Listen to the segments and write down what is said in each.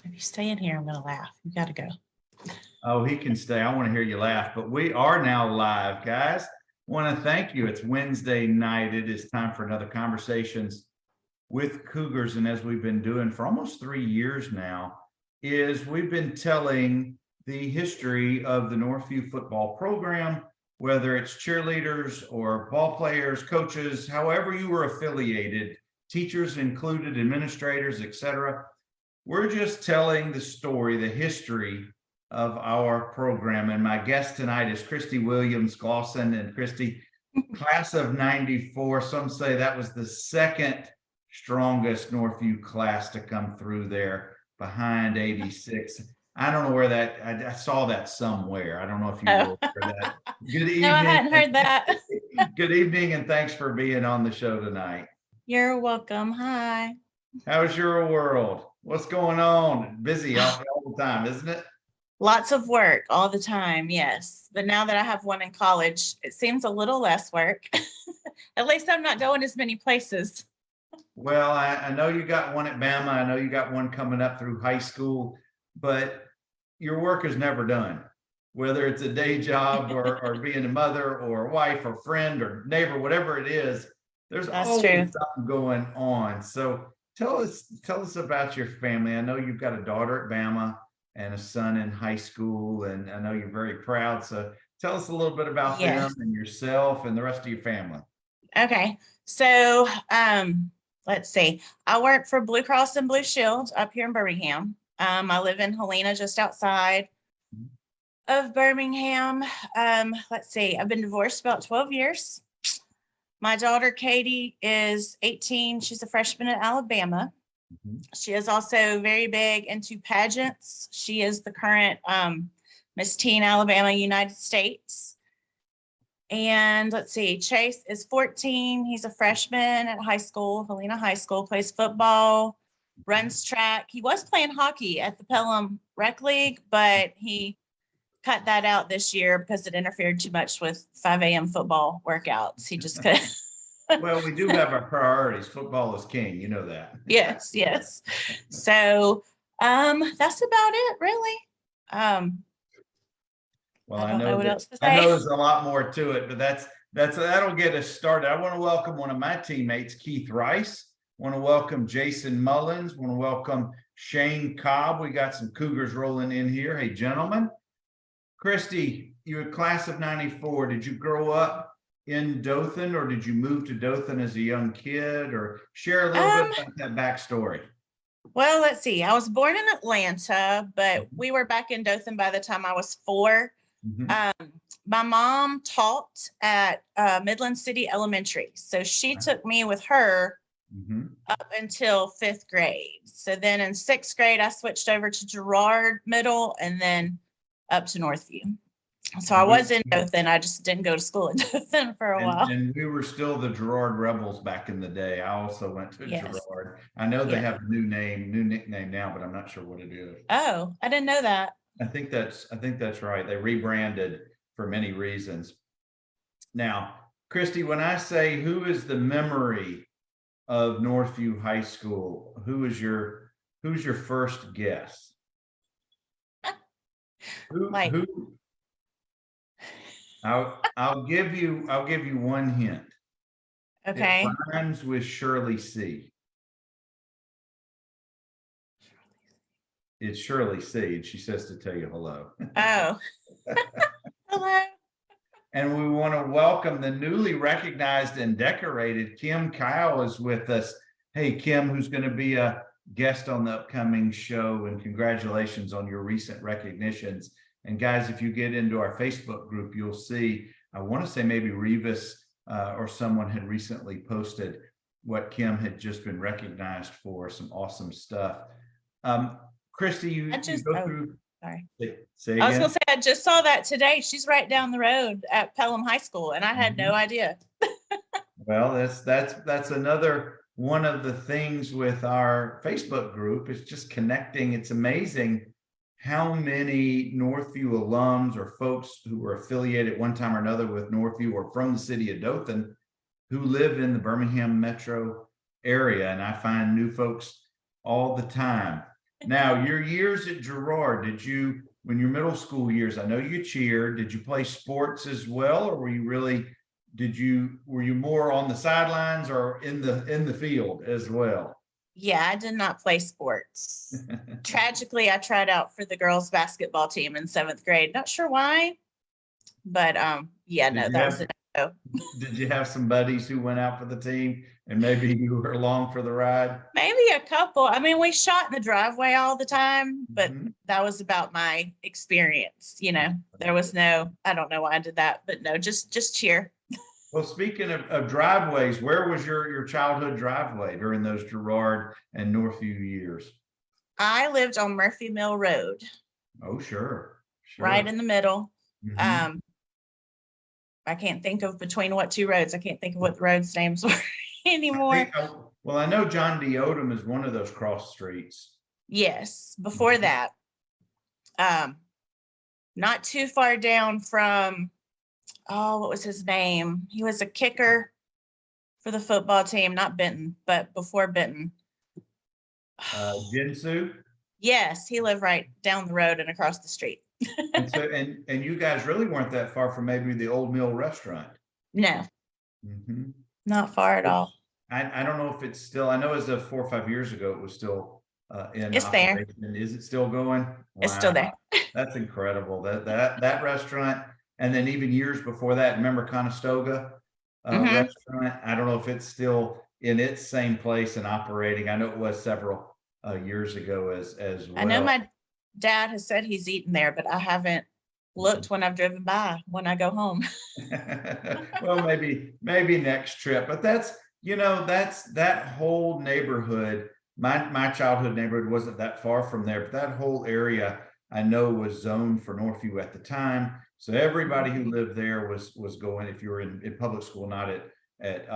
If you stay in here, I'm gonna laugh. You gotta go. Oh, he can stay. I want to hear you laugh, but we are now live, guys. Want to thank you. It's Wednesday night. It is time for another Conversations with Cougars. And as we've been doing for almost 3 years now, is we've been telling the history of the Northview football program, whether it's cheerleaders or ball players, coaches, however you were affiliated, teachers included, administrators, etc. We're just telling the story, the history of our program. And my guest tonight is Christie Williams, Glawson. And Christie, class of 94, some say that was the second strongest Northview class to come through there behind 86. I don't know where that, I saw that somewhere. I don't know if you were aware of that. Good evening. No, I hadn't heard that. Good evening, and thanks for being on the show tonight. You're welcome. Hi. How's your world? What's going on? Busy all the time, isn't it? Lots of work all the time, yes. But now that I have one in college, it seems a little less work. At least I'm not going as many places. Well, I know you got one at Bama. I know you got one coming up through high school, but your work is never done. Whether it's a day job or being a mother or a wife or friend or neighbor, whatever it is, there's always something going on. So tell us about your family. I know you've got a daughter at Bama and a son in high school, and I know you're very proud. So tell us a little bit about them and yourself and the rest of your family. Okay. So let's see. I work for Blue Cross and Blue Shield up here in Birmingham. I live in Helena, just outside of Birmingham. Let's see. I've been divorced about 12 years. My daughter, Katie, is 18. She's a freshman at Alabama. She is also very big into pageants. She is the current Miss Teen Alabama United States. And let's see, Chase is 14. He's a freshman at high school, Helena High School, plays football, runs track. He was playing hockey at the Pelham Rec League, but he cut that out this year because it interfered too much with 5 a.m. football workouts. He just couldn't. Well, we do have our priorities. Football is king. You know that. Yes. So that's about it, really. Well, I know there's a lot more to it, but that'll get us started. I want to welcome one of my teammates, Keith Rice. Want to welcome Jason Mullins. Want to welcome Shane Cobb. We got some Cougars rolling in here. Hey, gentlemen. Christie, you're a class of 94. Did you grow up in Dothan, or did you move to Dothan as a young kid, or share a little bit about that backstory? Well, let's see. I was born in Atlanta, but we were back in Dothan by the time I was 4. My mom taught at Midland City Elementary, so she took me with her up until 5th grade. So then in 6th grade, I switched over to Girard Middle and then up to Northview. So I was in Dothan. I just didn't go to school in Dothan for a while. And we were still the Girard Rebels back in the day. I also went to Girard. I know they have a new nickname now, but I'm not sure what it is. Oh, I didn't know that. I think that's right. They rebranded for many reasons. Now, Christie, when I say who is the memory of Northview High School, who's your first guess? I'll give you one hint. Okay. It rhymes with Shirley C. It's Shirley C, and she says to tell you hello. Oh. Hello. And we want to welcome the newly recognized and decorated Kim Kyle is with us. Hey, Kim, who's going to be a guest on the upcoming show, and congratulations on your recent recognitions. And guys, if you get into our Facebook group, you'll see, I want to say maybe Revis or someone had recently posted what Kim had just been recognized for. Some awesome stuff. Christie, you go through. Sorry. Say again. I was going to say, I just saw that today. She's right down the road at Pelham High School, and I had no idea. Well, that's another one of the things with our Facebook group is just connecting. It's amazing how many Northview alums or folks who were affiliated one time or another with Northview or from the city of Dothan who live in the Birmingham metro area. And I find new folks all the time. Now, your years at Girard, when your middle school years, I know you cheered, did you play sports as well? Or were you were you more on the sidelines or in the field as well? Yeah, I did not play sports. Tragically, I tried out for the girls basketball team in 7th grade. Not sure why, but yeah, no, that was a no. Did you have some buddies who went out for the team and maybe you were along for the ride? Maybe a couple. I mean, we shot in the driveway all the time, but that was about my experience. There was no, I don't know why I did that, but no, just cheer. Well, speaking of driveways, where was your childhood driveway during those Girard and Northview years? I lived on Murphy Mill Road, Oh, sure. right in the middle. Mhm. I can't think of between what two roads. I can't think of what the roads' names were anymore. Well, I know John D. Odom is one of those cross streets. Yes, before that, not too far down from, what was his name? He was a kicker for the football team, not Benton, but before Benton. Jinsu. Yes, he lived right down the road and across the street. And so, and you guys really weren't that far from maybe the Old Mill restaurant. No, Mhm. not far at all. I don't know if it's still, I know as of 4 or 5 years ago, it was still in It's there. operation. Is it still going? It's still there. That's incredible. That restaurant, and then even years before that, remember Conestoga restaurant? I don't know if it's still in its same place and operating. I know it was several years ago as well. I know my dad has said he's eaten there, but I haven't looked when I've driven by when I go home. Well, maybe next trip, but that's that whole neighborhood. My childhood neighborhood wasn't that far from there, but that whole area I know was zoned for Northview at the time. So everybody who lived there was going, if you were in public school, not at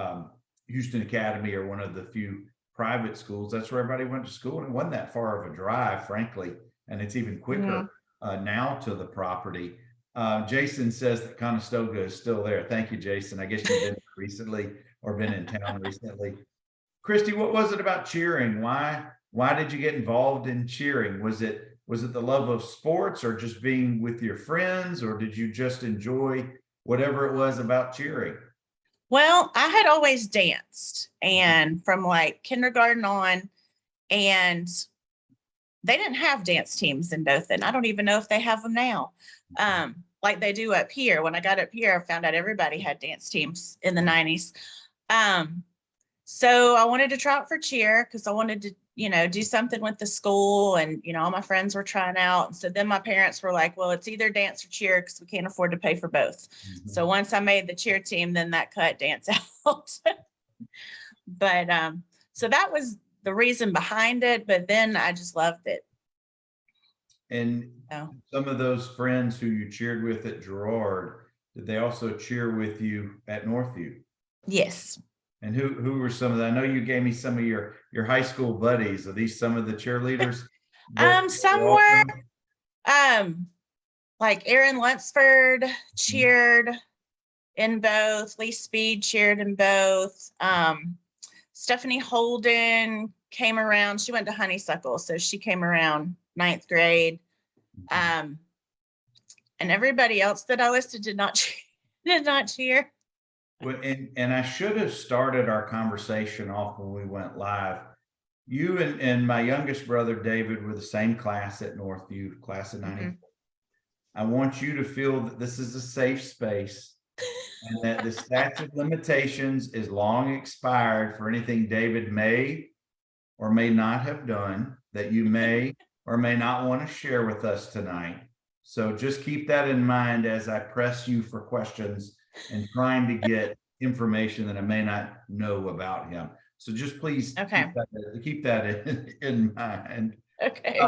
Houston Academy or one of the few private schools, that's where everybody went to school. And it wasn't that far of a drive, frankly. And it's even quicker now to the property. Jason says that Conestoga is still there. Thank you, Jason. I guess you've been recently or been in town recently. Christie, what was it about cheering? Why did you get involved in cheering? Was it the love of sports or just being with your friends, or did you just enjoy whatever it was about cheering? Well, I had always danced, and from like kindergarten on, and they didn't have dance teams in Dothan. I don't even know if they have them now. Like they do up here. When I got up here, I found out everybody had dance teams in the 90s. So I wanted to try out for cheer because I wanted to, do something with the school, and, all my friends were trying out. And so then my parents were like, well, it's either dance or cheer because we can't afford to pay for both. So once I made the cheer team, then that cut dance out. But so that was the reason behind it. But then I just loved it. And some of those friends who you cheered with at Girard, did they also cheer with you at Northview? Yes. And who were some of that? I know you gave me some of your high school buddies. Are these some of the cheerleaders? Some were like Aaron Lunsford cheered in both. Lee Speed cheered in both. Stephanie Holden came around. She went to Honeysuckle, so she came around 9th grade. And everybody else that I listed did not cheer. Well, and I should have started our conversation off when we went live. You and my youngest brother David were the same class at Northview, class of 94. I want you to feel that this is a safe space and that the statute of limitations is long expired for anything David may or may not have done that you may or may not want to share with us tonight. So just keep that in mind as I press you for questions and trying to get information that I may not know about him. So just please keep that in mind. Okay.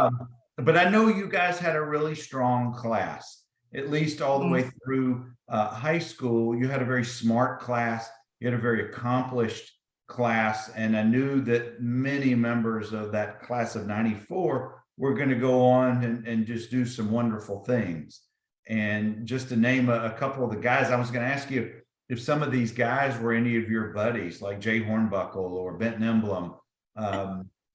But I know you guys had a really strong class, at least all the way through high school. You had a very smart class. You had a very accomplished class. And I knew that many members of that class of 94 were going to go on and just do some wonderful things. And just to name a couple of the guys, I was going to ask you if some of these guys were any of your buddies, like Jay Hornbuckle or Benton Emblem,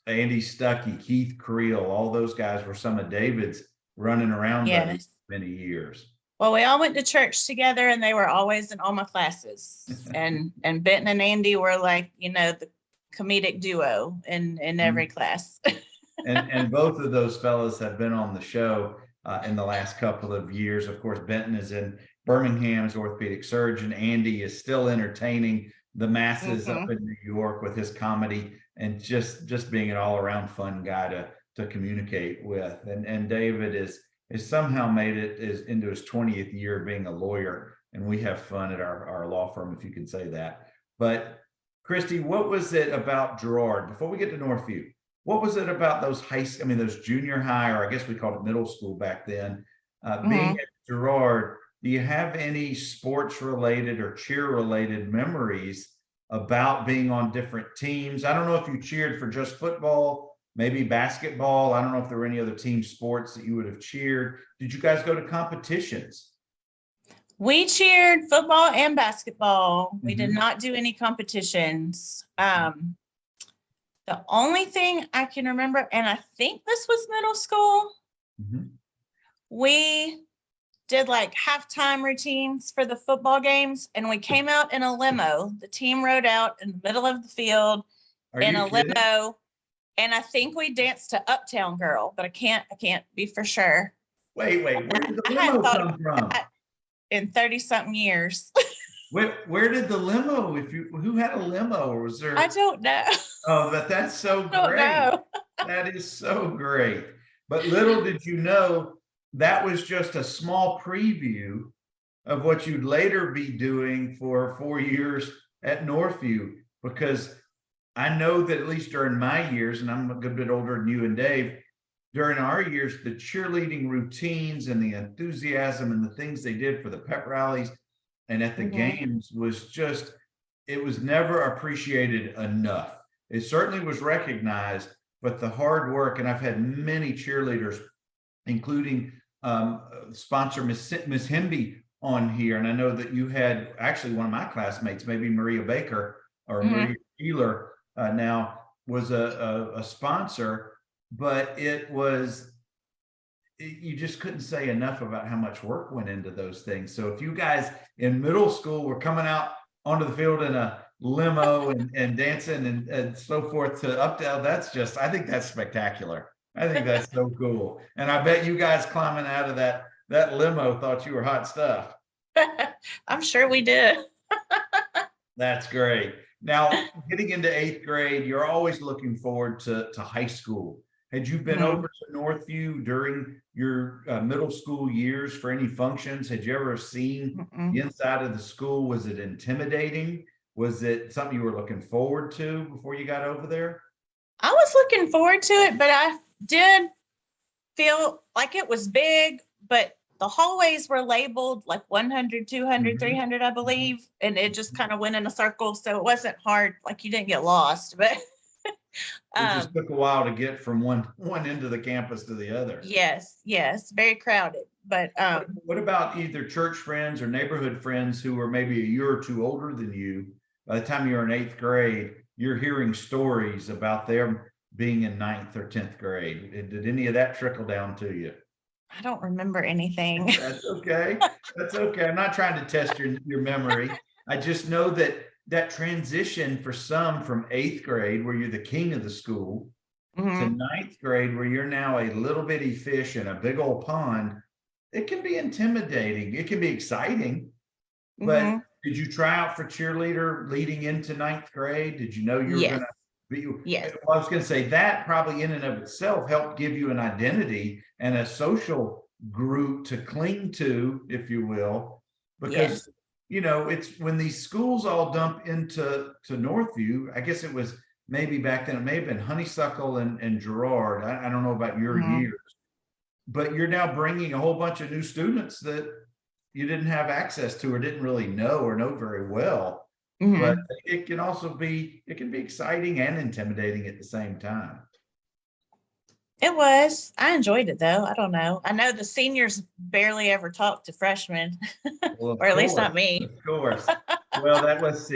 Andy Stuckey, Keith Creel, all those guys were some of David's running around buddies Yes. many years. Well, we all went to church together and they were always in all my classes. And Benton and Andy were like, the comedic duo in every class. And both of those fellas have been on the show in the last couple of years. Of course, Benton is in Birmingham's orthopedic surgeon. Andy is still entertaining the masses up in New York with his comedy and just being an all-around fun guy to communicate with. And David is somehow made it into his 20th year being a lawyer, and we have fun at our law firm, if you can say that. But Christie, what was it about Girard, before we get to Northview, what was it about those those junior high, or I guess we called it middle school back then, being at Girard? Do you have any sports related or cheer related memories about being on different teams? I don't know if you cheered for just football, maybe basketball. I don't know if there were any other team sports that you would have cheered. Did you guys go to competitions? We cheered football and basketball. We did not do any competitions. The only thing I can remember, and I think this was middle school, we did like halftime routines for the football games, and we came out in a limo. The team rode out in the middle of the field in a limo, and I think we danced to Uptown Girl, but I can't be for sure. Wait, where did the limo come from? In 30-something years. Where did the limo? Who had a limo, or was there? I don't know. Oh, but that's so great. That is so great. But little did you know, that was just a small preview of what you'd later be doing for 4 years at Northview, because I know that at least during my years, and I'm a good bit older than you and Dave, during our years, the cheerleading routines and the enthusiasm and the things they did for the pep rallies and at the games was it was never appreciated enough. It certainly was recognized, but the hard work, and I've had many cheerleaders, including sponsor Miss Hemby on here. And I know that you had actually one of my classmates, maybe Maria Baker or Maria Showsteeler, now was a sponsor, but you just couldn't say enough about how much work went into those things. So if you guys in middle school were coming out onto the field in a limo and dancing and so forth to Uptown, I think that's spectacular. I think that's so cool. And I bet you guys climbing out of that limo thought you were hot stuff. I'm sure we did. That's great. Now, getting into 8th grade, you're always looking forward to high school. Had you been over to Northview during your middle school years for any functions? Had you ever seen the inside of the school? Was it intimidating? Was it something you were looking forward to before you got over there? I was looking forward to it, but I did feel like it was big, but the hallways were labeled like 100, 200, 300, I believe. And it just kind of went in a circle. So it wasn't hard. Like you didn't get lost, but it just took a while to get from one end of the campus to the other. Yes. Very crowded. But what about either church friends or neighborhood friends who were maybe a year or two older than you? By the time you're in 8th grade, you're hearing stories about them being in 9th or 10th grade. Did any of that trickle down to you? I don't remember anything. That's okay. That's okay. I'm not trying to test your memory. I just know that transition for some from 8th grade, where you're the king of the school, to 9th grade, where you're now a little bitty fish in a big old pond, it can be intimidating. It can be exciting. But did you try out for cheerleader leading into 9th grade? Did you know you were going to be? Yes. Well, I was going to say that probably in and of itself helped give you an identity and a social group to cling to, if you will, because it's when these schools all dump into Northview. I guess it was maybe back then, it may have been Honeysuckle and Girard. I don't know about your years, but you're now bringing a whole bunch of new students that you didn't have access to or didn't really know very well. But it can be exciting and intimidating at the same time. It was. I enjoyed it though. I don't know. I know the seniors barely ever talk to freshmen, Well, or at least not me. Of course. Well, that was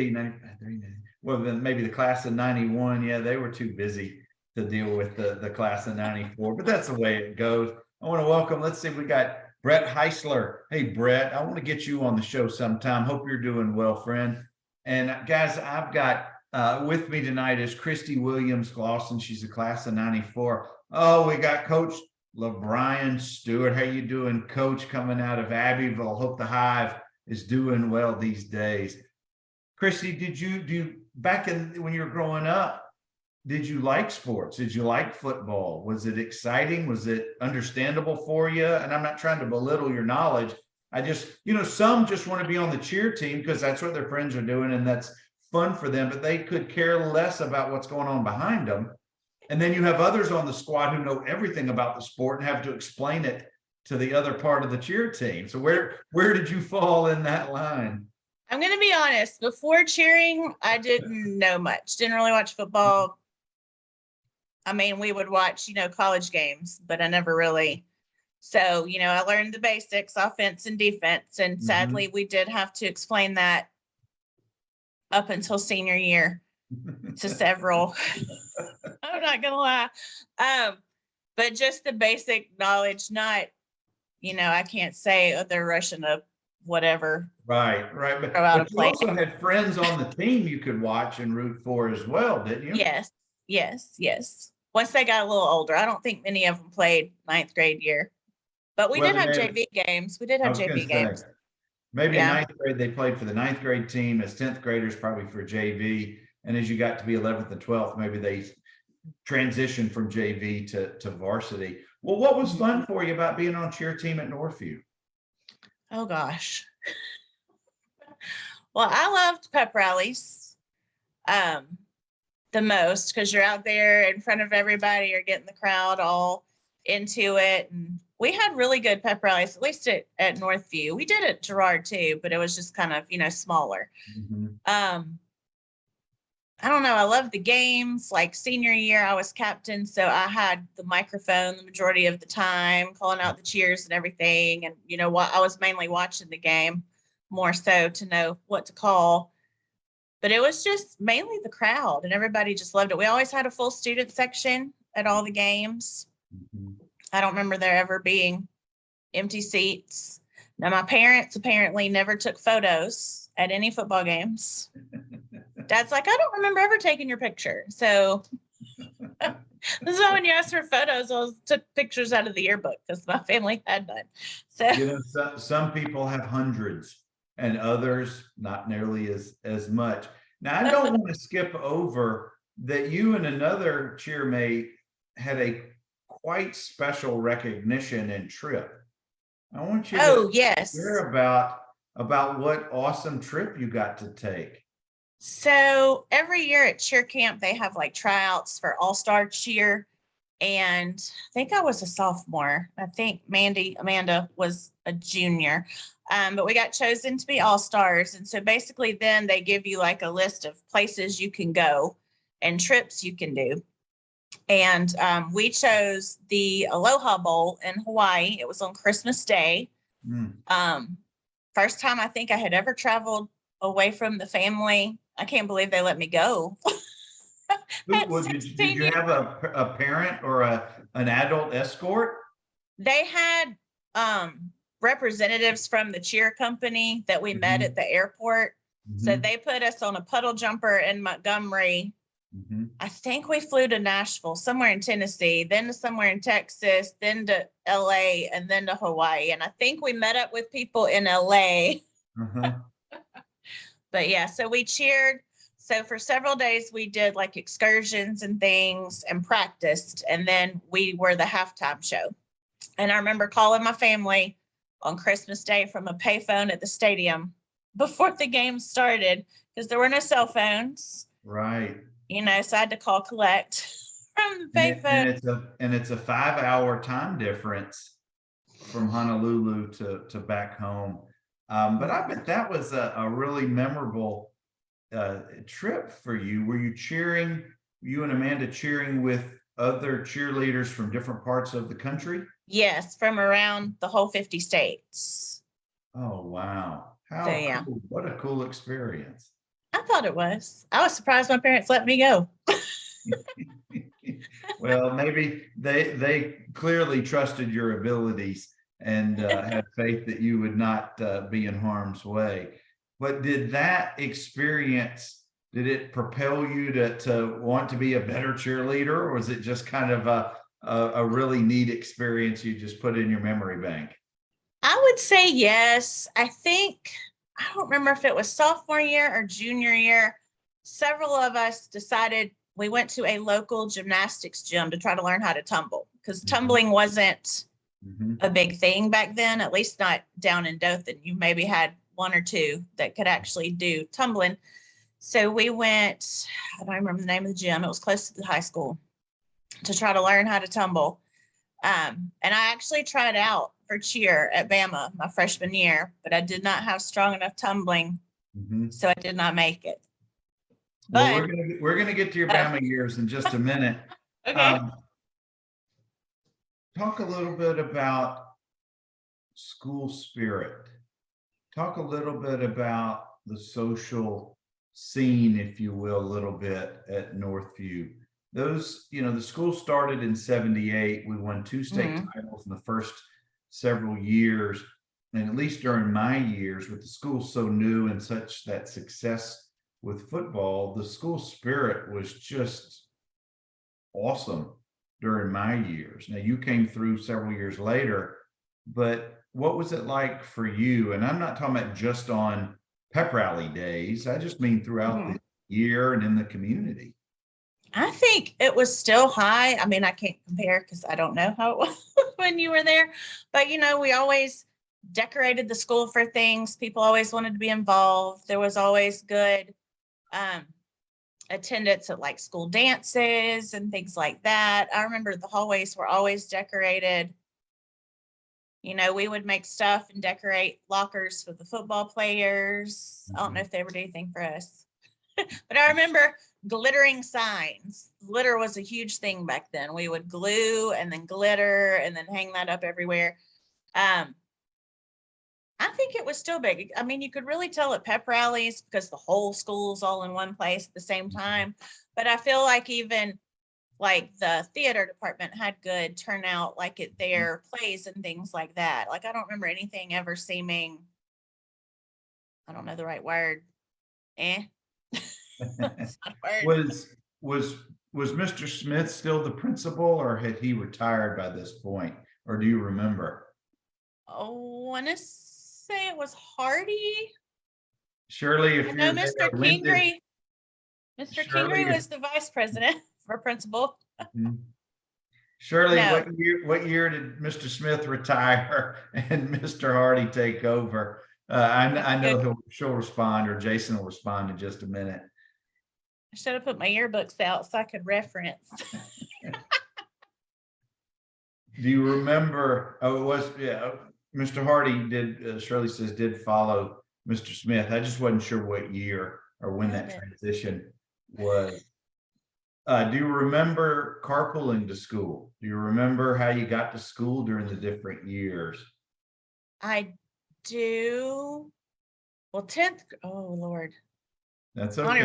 well, then maybe the class of 91. Yeah, they were too busy to deal with the class of 94, but that's the way it goes. I want to welcome, let's see, we got Brett Heisler. Hey, Brett, I want to get you on the show sometime. Hope you're doing well, friend. And guys, I've got with me tonight is Christie Williams Glawson. She's a class of 94. Oh, we got Coach LeBrian Stewart. How you doing, Coach, coming out of Abbeville? Hope the Hive is doing well these days. Christie, did you back in when you were growing up, did you like sports? Did you like football? Was it exciting? Was it understandable for you? And I'm not trying to belittle your knowledge. I just, some just want to be on the cheer team because that's what their friends are doing and that's fun for them, but they could care less about what's going on behind them. And then you have others on the squad who know everything about the sport and have to explain it to the other part of the cheer team. So where did you fall in that line? I'm going to be honest. Before cheering, I didn't know much. Didn't really watch football. I mean, we would watch, college games, but I never really. So, I learned the basics, offense and defense. And sadly, we did have to explain that up until senior year to several. I'm not going to lie. But just the basic knowledge, not, I can't say they're rushing up whatever. Right. But you also had friends on the team you could watch and root for as well, didn't you? Yes. Once they got a little older, I don't think many of them played ninth grade year, but we did have JV games. Maybe in ninth grade, they played for the ninth grade team as 10th graders, probably for JV. And as you got to be 11th and 12th, maybe they transitioned from JV to varsity. Well, what was fun for you about being on cheer team at Northview? Oh, gosh. Well, I loved pep rallies the most because you're out there in front of everybody. You're getting the crowd all into it. And we had really good pep rallies, at least at Northview. We did at Girard too, but it was just kind of, smaller. I don't know. I love the games. Like senior year, I was captain, so I had the microphone the majority of the time, calling out the cheers and everything. And I was mainly watching the game more so to know what to call. But it was just mainly the crowd, and everybody just loved it. We always had a full student section at all the games. I don't remember there ever being empty seats. Now, my parents apparently never took photos at any football games. Dad's like, I don't remember ever taking your picture. So this is why when you asked for photos, I took pictures out of the yearbook because my family had none. So some people have hundreds and others not nearly as much. Now, I don't want to skip over that you and another cheermate had a quite special recognition and trip. I want you to hear about what awesome trip you got to take. So every year at cheer camp, they have like tryouts for all-star cheer. And I think I was a sophomore. I think Amanda was a junior. But we got chosen to be all-stars. And so basically then they give you like a list of places you can go and trips you can do. And we chose the Aloha Bowl in Hawaii. It was on Christmas Day. First time I think I had ever traveled away from the family. I can't believe they let me go. Did you have a parent or an adult escort? They had representatives from the cheer company that we met at the airport. So they put us on a puddle jumper in Montgomery. I think we flew to Nashville, somewhere in Tennessee, then to somewhere in Texas, then to LA, and then to Hawaii. And I think we met up with people in LA. But yeah, so we cheered. So for several days, we did like excursions and things and practiced. And then we were the halftime show. And I remember calling my family on Christmas Day from a payphone at the stadium before the game started because there were no cell phones. Right. So I had to call collect from the payphone. And it's a 5-hour time difference from Honolulu to back home. But I bet that was a really memorable trip for you. Were you and Amanda cheering with other cheerleaders from different parts of the country? Yes, from around the whole 50 states. Oh, wow. Cool. What a cool experience. I thought it was. I was surprised my parents let me go. Well, maybe they clearly trusted your abilities and had faith that you would not be in harm's way. But did that experience, did it propel you to want to be a better cheerleader, or was it just kind of a really neat experience you just put in your memory bank? I would say yes. I don't remember if it was sophomore year or junior year. Several of us decided we went to a local gymnastics gym to try to learn how to tumble, because tumbling wasn't a big thing back then, at least not down in Dothan. You maybe had one or two that could actually do tumbling. So we went, I don't remember the name of the gym. It was close to the high school, to try to learn how to tumble. And I actually tried out for cheer at Bama my freshman year, but I did not have strong enough tumbling, so I did not make it. Well, But we're gonna get to your Bama years in just a minute. okay. Talk a little bit about school spirit. Talk a little bit about the social scene, if you will, a little bit at Northview. Those, the school started in 78. We won 2 state titles in the first several years. And at least during my years, with the school so new and such that success with football, the school spirit was just awesome during my years. Now, you came through several years later, but what was it like for you? And I'm not talking about just on pep rally days. I just mean throughout the year and in the community. I think it was still high. I mean, I can't compare because I don't know how it was when you were there, but we always decorated the school for things. People always wanted to be involved. There was always good attendance at like school dances and things like that. I remember the hallways were always decorated. We would make stuff and decorate lockers for the football players. I don't know if they ever did anything for us, but I remember glittering signs. Glitter was a huge thing back then. We would glue and then glitter and then hang that up everywhere. I think it was still big. I mean, you could really tell at pep rallies because the whole school's all in one place at the same time. But I feel like even like the theater department had good turnout, like at their plays and things like that. Like, I don't remember anything ever seeming, I don't know the right word. That's not a word. Was Mr. Smith still the principal, or had he retired by this point? Or do you remember? Oh, I want to say it was Hardy. Shirley, if I know you're there, Mr. Kingery. Mr. Shirley, Kingery was the vice president for principal. Shirley, No. what year did Mr. Smith retire and Mr. Hardy take over? I know she'll respond, or Jason will respond in just a minute. I should have put my yearbooks out so I could reference. Do you remember? Oh, it was, yeah. Mr. Hardy did, Shirley says, did follow Mr. Smith. I just wasn't sure what year or when that transition was. Do you remember carpooling to school? Do you remember how you got to school during the different years? I do. Well, 10th. Oh Lord. That's okay. I don't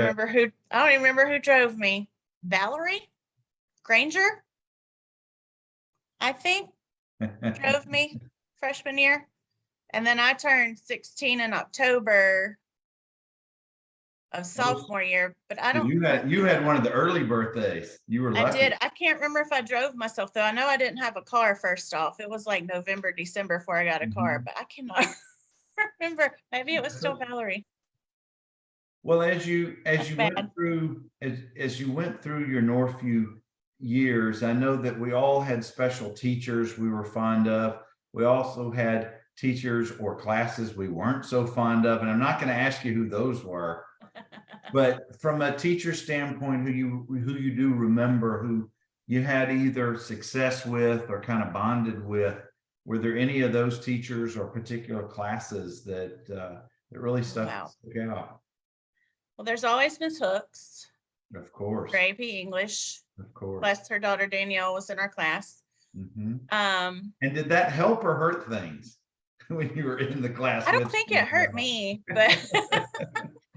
even remember who drove me. Valerie Granger, I think, drove me freshman year. And then I turned 16 in October of sophomore year, but I don't. You had one of the early birthdays. You were lucky. I did. I can't remember if I drove myself though. I know I didn't have a car first off. It was like November, December before I got a car, but I cannot remember. Maybe it was still Valerie. Well, as you went through your Northview years, I know that we all had special teachers we were fond of. We also had teachers or classes we weren't so fond of, and I'm not going to ask you who those were. But from a teacher standpoint, who you do remember, who you had either success with or kind of bonded with, were there any of those teachers or particular classes that really stuck out? Well, there's always Miss Hooks. Of course. Gravy English. Of course. Plus her daughter Danielle was in our class. And did that help or hurt things when you were in the class? I don't think it hurt me, but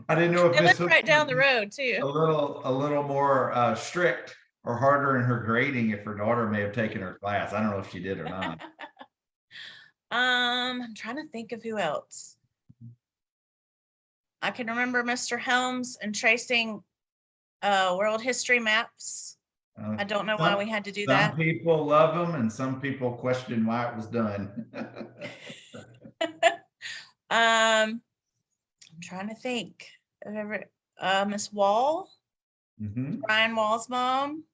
I didn't know if it was right down the road too. A little more strict or harder in her grading if her daughter may have taken her class? I don't know if she did or not. I'm trying to think of who else. I can remember Mr. Helms and tracing world history maps. I don't know why we had to do that. Some people love them and some people question why it was done. I'm trying to think of Miss Wall, Brian Wall's mom.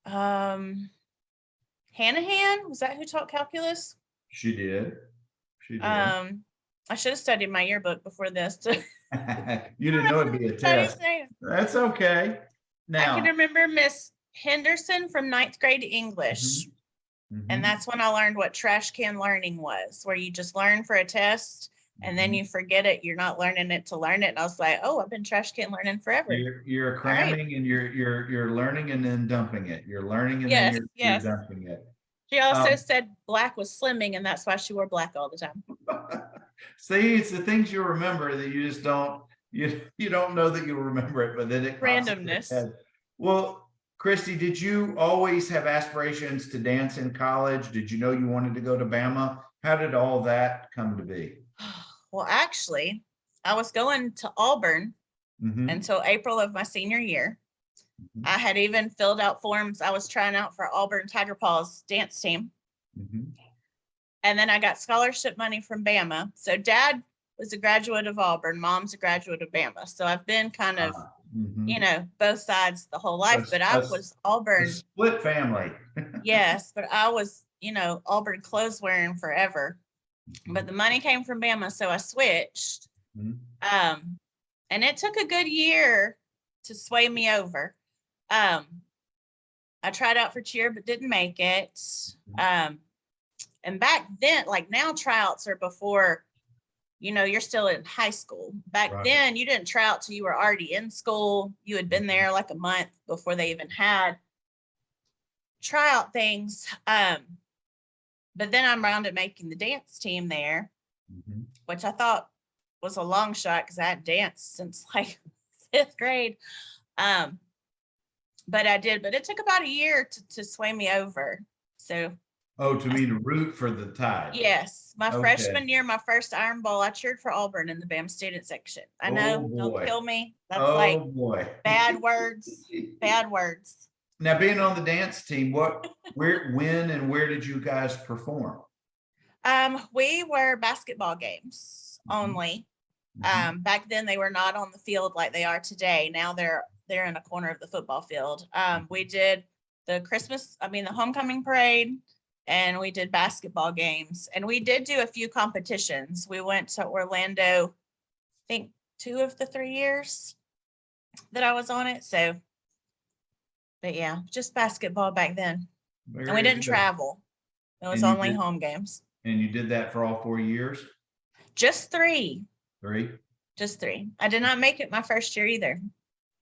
Hanahan, was that who taught calculus? She did. She did. I should have studied my yearbook before this. You didn't know it'd be a test. That's okay. Now I can remember Miss Henderson from 9th grade English. And that's when I learned what trash can learning was, where you just learn for a test and then you forget it. You're not learning it to learn it. And I was like, oh, I've been trash can learning forever. You're cramming and you're learning and then dumping it. You're learning and then you're dumping it. She also said black was slimming, and that's why she wore black all the time. See, it's the things you remember that you just don't, you don't know that you'll remember it, but then it randomness. Well, Christie, did you always have aspirations to dance in college? Did you know you wanted to go to Bama? How did all that come to be? Well, actually, I was going to Auburn until April of my senior year. I had even filled out forms. I was trying out for Auburn Tiger Paws dance team. And then I got scholarship money from Bama. So dad was a graduate of Auburn. Mom's a graduate of Bama. So I've been kind of, you know, both sides the whole life, but I was Auburn. Split family. Yes, but I was, you know, Auburn clothes wearing forever. But the money came from Bama, so I switched. And it took a good year to sway me over. I tried out for cheer, but didn't make it. And back then, like now, tryouts are before, you know, you're still in high school. Back then, you didn't try out till you were already in school. You had been there like a month before they even had tryout things. But then I'm around to making the dance team there, which I thought was a long shot because I had danced since like 5th grade. But I did, but it took about a year to sway me over. So. Oh, to me to root for the Tide. Yes. My freshman year, my first Iron Bowl, I cheered for Auburn in the Bama student section. I know, don't kill me. That's bad words, bad words. Now being on the dance team, when and where did you guys perform? We were basketball games only. Back then they were not on the field like they are today. Now they're in a corner of the football field. We did the homecoming parade, and we did basketball games, and we did do a few competitions. We went to Orlando, I think 2 of the 3 years that I was on it. So, but yeah, just basketball back then. And we didn't travel. It was only home games. And you did that for all 4 years? Just 3. 3? Just 3. I did not make it my first year either.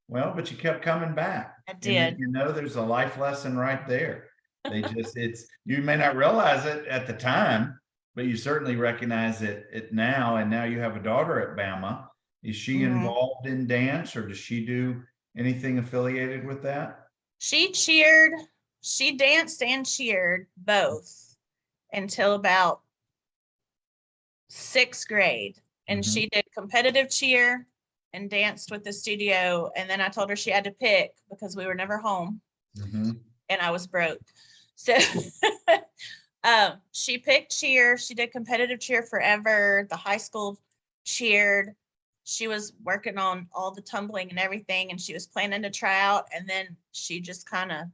Well, but you kept coming back. I did. And, you know, there's a life lesson right there. You may not realize it at the time, but you certainly recognize it now. And now you have a daughter at Bama. Is she involved in dance, or does she do anything affiliated with that? She danced and cheered both until about 6th grade. And she did competitive cheer and danced with the studio. And then I told her she had to pick because we were never home and I was broke. So she picked cheer. She did competitive cheer forever. The high school cheered. She was working on all the tumbling and everything, and she was planning to try out. And then she just kind of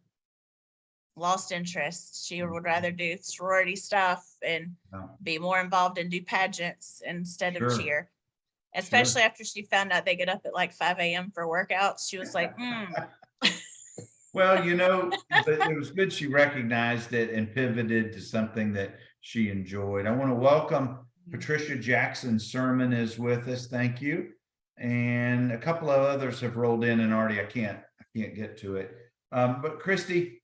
lost interest. She would rather do sorority stuff and be more involved and do pageants instead of cheer. Especially after she found out they get up at like 5 a.m. for workouts. She was like, Well, you know, but it was good she recognized it and pivoted to something that she enjoyed. I want to welcome Patricia Jackson Sermon is with us. Thank you. And a couple of others have rolled in and already I can't get to it. But Christie,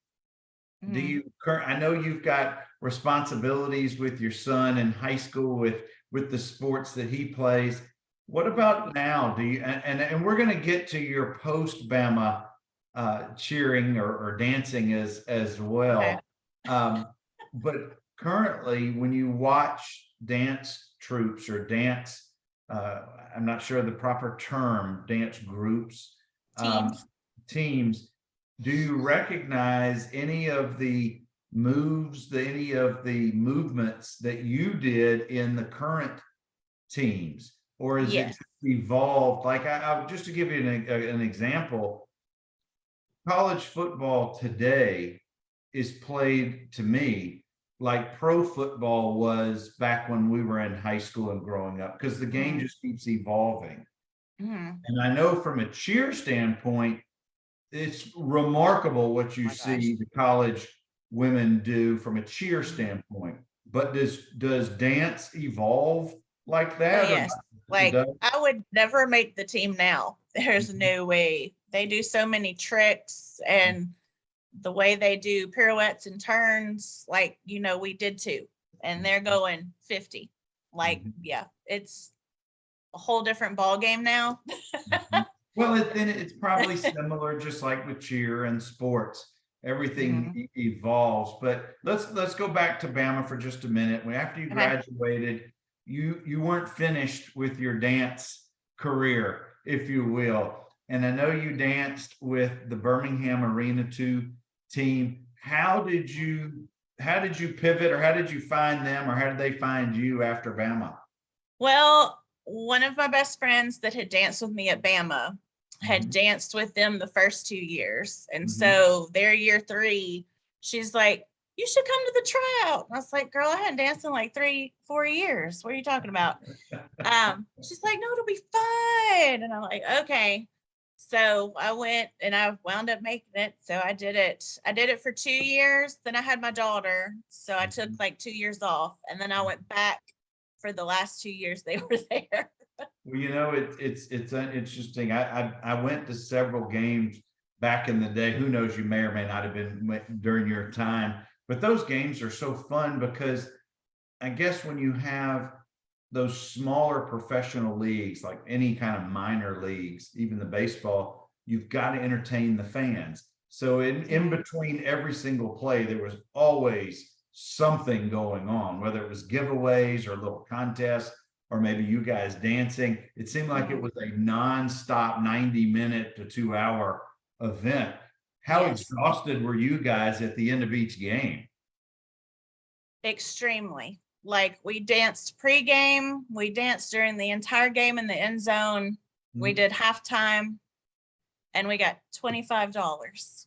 I know you've got responsibilities with your son in high school with the sports that he plays. What about now? Do you, and we're going to get to your post Bama cheering or dancing as well. But currently, when you watch dance troops or dance, I'm not sure the proper term, dance groups, teams, do you recognize any of the moves, any of the movements that you did in the current teams? Or is it just evolved? Like just to give you an example, college football today is played, to me, like pro football was back when we were in high school and growing up, because the game just keeps evolving. And I know from a cheer standpoint, it's remarkable what you see the college women do from a cheer standpoint. But does dance evolve like that? Yes. Like, I would never make the team now. There's no way. They do so many tricks, and the way they do pirouettes and turns, like, we did too, and they're going 50. Like, yeah, it's a whole different ball game now. Well, then it's probably similar, just like with cheer and sports. Everything evolves. But let's go back to Bama for just a minute. After you graduated, you weren't finished with your dance career, if you will. And I know you danced with the Birmingham Arena 2 team. How did you pivot, or how did you find them, or how did they find you after Bama? Well, one of my best friends that had danced with me at Bama had danced with them the first 2 years. And so their year 3, she's like, you should come to the tryout. And I was like, girl, I hadn't danced in like 3-4 years. What are you talking about? She's like, no, it'll be fun. And I'm like, okay. So I went and I wound up making it. So I did it. I did it for 2 years. Then I had my daughter. So I took like 2 years off, and then I went back for the last 2 years they were there. Well, it's interesting. I went to several games back in the day. Who knows, you may or may not have been during your time, but those games are so fun because I guess when you have those smaller professional leagues, like any kind of minor leagues, even the baseball, you've got to entertain the fans. So in between every single play, there was always something going on, whether it was giveaways or little contests, or maybe you guys dancing. It seemed like it was a nonstop 90-minute to 2-hour event. How exhausted were you guys at the end of each game? Extremely. Like, we danced pregame, we danced during the entire game in the end zone. We did halftime, and we got $25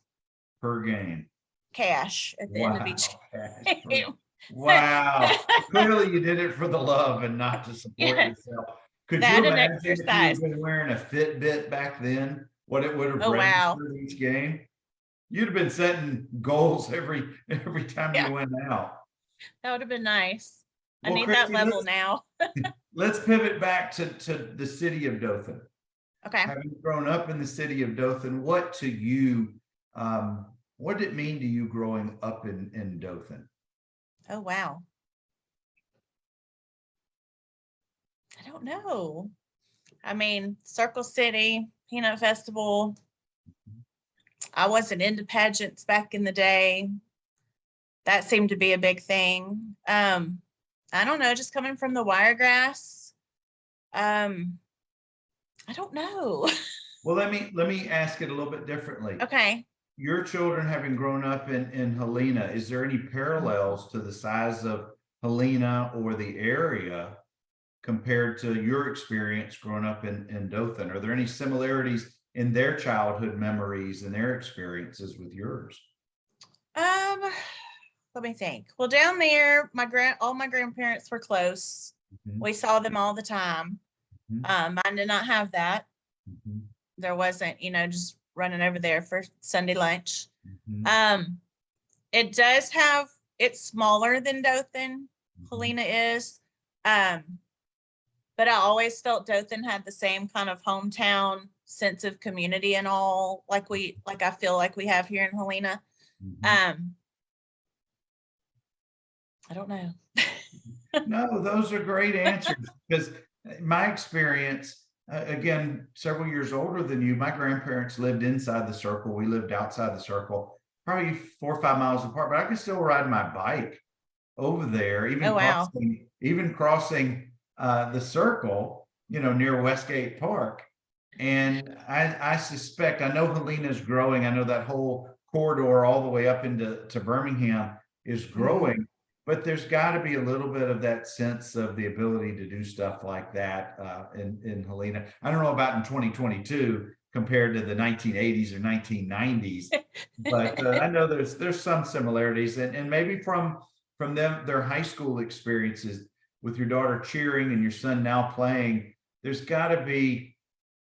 per game cash at the end of each game. Wow. Clearly you did it for the love and not to support yourself. Could you imagine if you had been wearing a Fitbit back then, what it would have registered each game? You'd have been setting goals every time you went out. That would have been nice. I need Christie, that level now. Let's pivot back to the city of Dothan. Okay. Having grown up in the city of Dothan, what to you, what did it mean to you growing up in Dothan? Oh, wow. I don't know. I mean, Circle City, Peanut Festival. I wasn't into pageants back in the day. That seemed to be a big thing. I don't know, just coming from the Wiregrass. I don't know. Well, let me ask it a little bit differently. Okay. Your children having grown up in Helena, is there any parallels to the size of Helena or the area compared to your experience growing up in Dothan? Are there any similarities in their childhood memories and their experiences with yours? Let me think. Well, down there, all my grandparents were close. We saw them all the time. Mine did not have that. There wasn't, just running over there for Sunday lunch. It does have, it's smaller than Dothan, Helena is. But I always felt Dothan had the same kind of hometown sense of community and all, like I feel like we have here in Helena. I don't know. No, those are great answers, because my experience, again, several years older than you. My grandparents lived inside the circle. We lived outside the circle, probably 4 or 5 miles apart, but I could still ride my bike over there, Oh, wow. even crossing the circle, near Westgate Park. And I suspect, I know Helena's growing. I know that whole corridor all the way up to Birmingham is growing, but there's got to be a little bit of that sense of the ability to do stuff like that in Helena. I don't know about in 2022 compared to the 1980s or 1990s, but I know there's some similarities, and maybe from their high school experiences with your daughter cheering and your son now playing, there's got to be,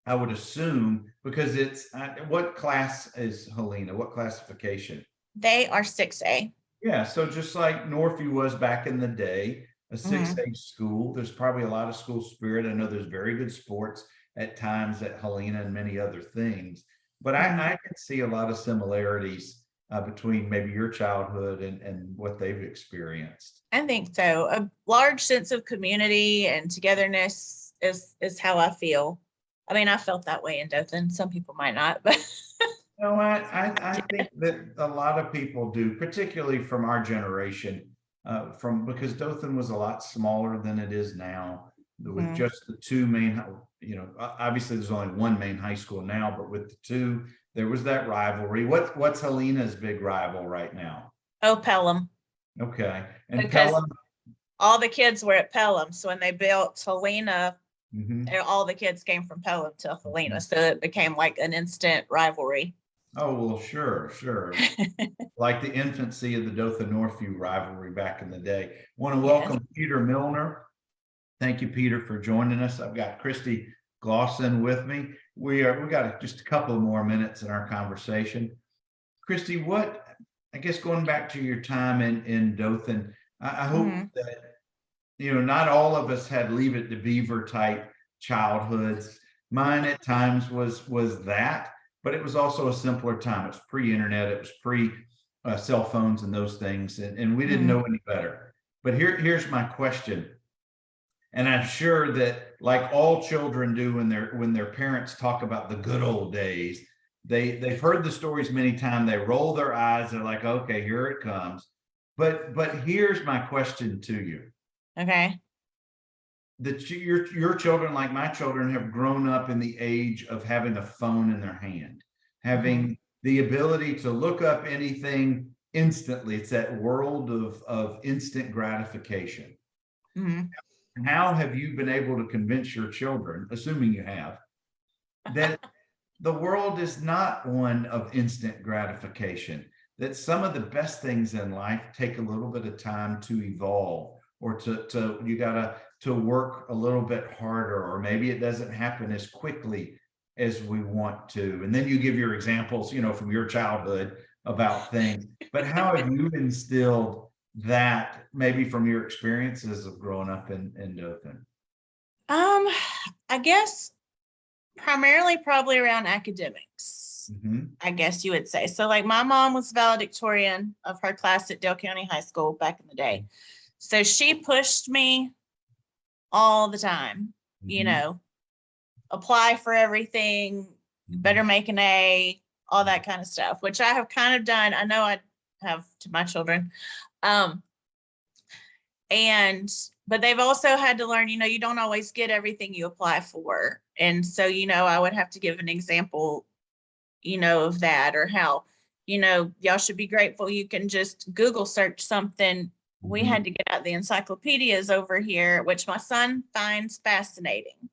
I would assume, because it's what class is Helena? What classification? They are 6A. Yeah, so just like Northview was back in the day, a 6A school, there's probably a lot of school spirit. I know there's very good sports at times at Helena and many other things, but I can see a lot of similarities between maybe your childhood and what they've experienced. I think so. A large sense of community and togetherness is how I feel. I mean, I felt that way in Dothan. Some people might not, but I think that a lot of people do, particularly from our generation, because Dothan was a lot smaller than it is now, with just the two main, obviously there's only one main high school now, but with the two, there was that rivalry. What's Helena's big rival right now? Oh, Pelham. Okay. And because Pelham, all the kids were at Pelham. So when they built Helena, all the kids came from Pelham to Helena. So it became like an instant rivalry. Oh, well, sure. Like the infancy of the Dothan Northview rivalry back in the day. Want to welcome Peter Milner. Thank you, Peter, for joining us. I've got Christie Glawson with me. We got just a couple of more minutes in our conversation. Christie, I guess going back to your time in Dothan, I hope that, not all of us had Leave It to Beaver type childhoods. Mine at times was that, but it was also a simpler time. It was pre-internet, it was pre cell phones and those things, and we didn't know any better. But here's my question. And I'm sure that, like all children do when their parents talk about the good old days, they've heard the stories many times. They roll their eyes. They're like, okay, here it comes. But here's my question to you. Okay. That your children, like my children, have grown up in the age of having a phone in their hand, having the ability to look up anything instantly. It's that world of instant gratification. How have you been able to convince your children, assuming you have, that the world is not one of instant gratification, that some of the best things in life take a little bit of time to evolve, or you gotta work a little bit harder, or maybe it doesn't happen as quickly as we want to. And then you give your examples, from your childhood about things, but how have you instilled that, maybe from your experiences of growing up in Dothan? I guess primarily probably around academics, I guess you would say. So like my mom was valedictorian of her class at Dale County High School back in the day. So she pushed me all the time, apply for everything, better make an A, all that kind of stuff, which I have kind of done. I know I have to my children. But they've also had to learn, you don't always get everything you apply for. And so, I would have to give an example, of that, or how, y'all should be grateful you can just Google search something. We had to get out the encyclopedias over here, which my son finds fascinating.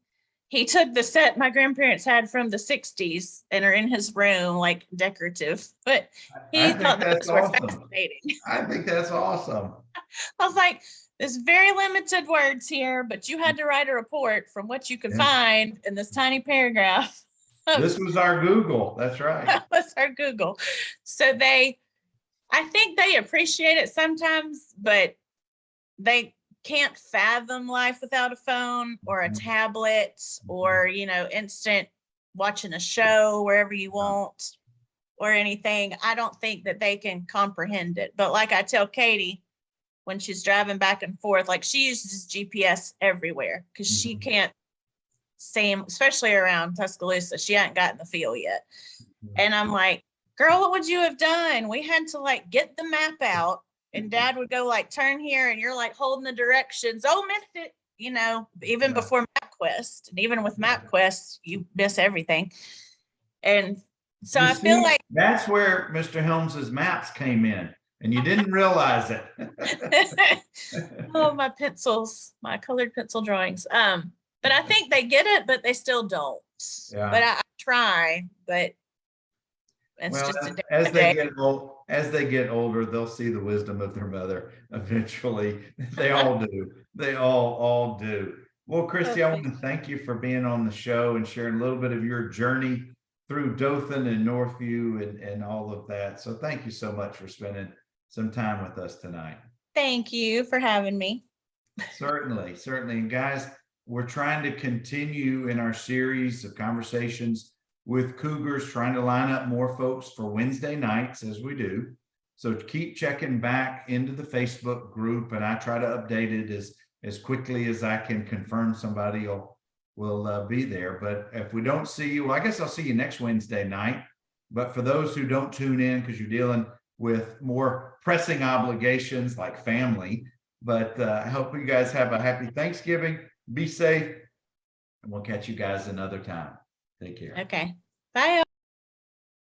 He took the set my grandparents had from the 60s and are in his room, like decorative, but he thought those were fascinating. I think that's awesome. I was like, there's very limited words here, but you had to write a report from what you could find in this tiny paragraph. This was our Google. That's right. That was our Google. So I think they appreciate it sometimes, but they can't fathom life without a phone or a tablet or, instant watching a show wherever you want or anything. I don't think that they can comprehend it. But like I tell Katie, when she's driving back and forth, like she uses GPS everywhere because she can't same, especially around Tuscaloosa. She hadn't gotten the feel yet. And I'm like, girl, what would you have done? We had to like get the map out, and Dad would go like, turn here, and you're like holding the directions. Oh, missed it. You know, even Yeah. before MapQuest, and even with MapQuest, you miss everything. And so You I feel see, like that's where Mr. Helms's maps came in, and you didn't realize it. oh, my pencils, my colored pencil drawings. But I think they get it, but they still don't. Yeah. But I try, but it's Well, just a as different they day. as they get older, they'll see the wisdom of their mother eventually. They all do. They all do. Well, Christie, I want to thank you for being on the show and sharing a little bit of your journey through Dothan and Northview and all of that. So thank you so much for spending some time with us tonight. Thank you for having me. Certainly, certainly. And guys, we're trying to continue in our series of conversations with Cougars, trying to line up more folks for Wednesday nights as we do. So keep checking back into the Facebook group, and I try to update it as quickly as I can confirm somebody will be there. But if we don't see you, well, I guess I'll see you next Wednesday night. But for those who don't tune in because you're dealing with more pressing obligations like family, but I hope you guys have a happy Thanksgiving. Be safe, and we'll catch you guys another time. Take care. Okay. Bye.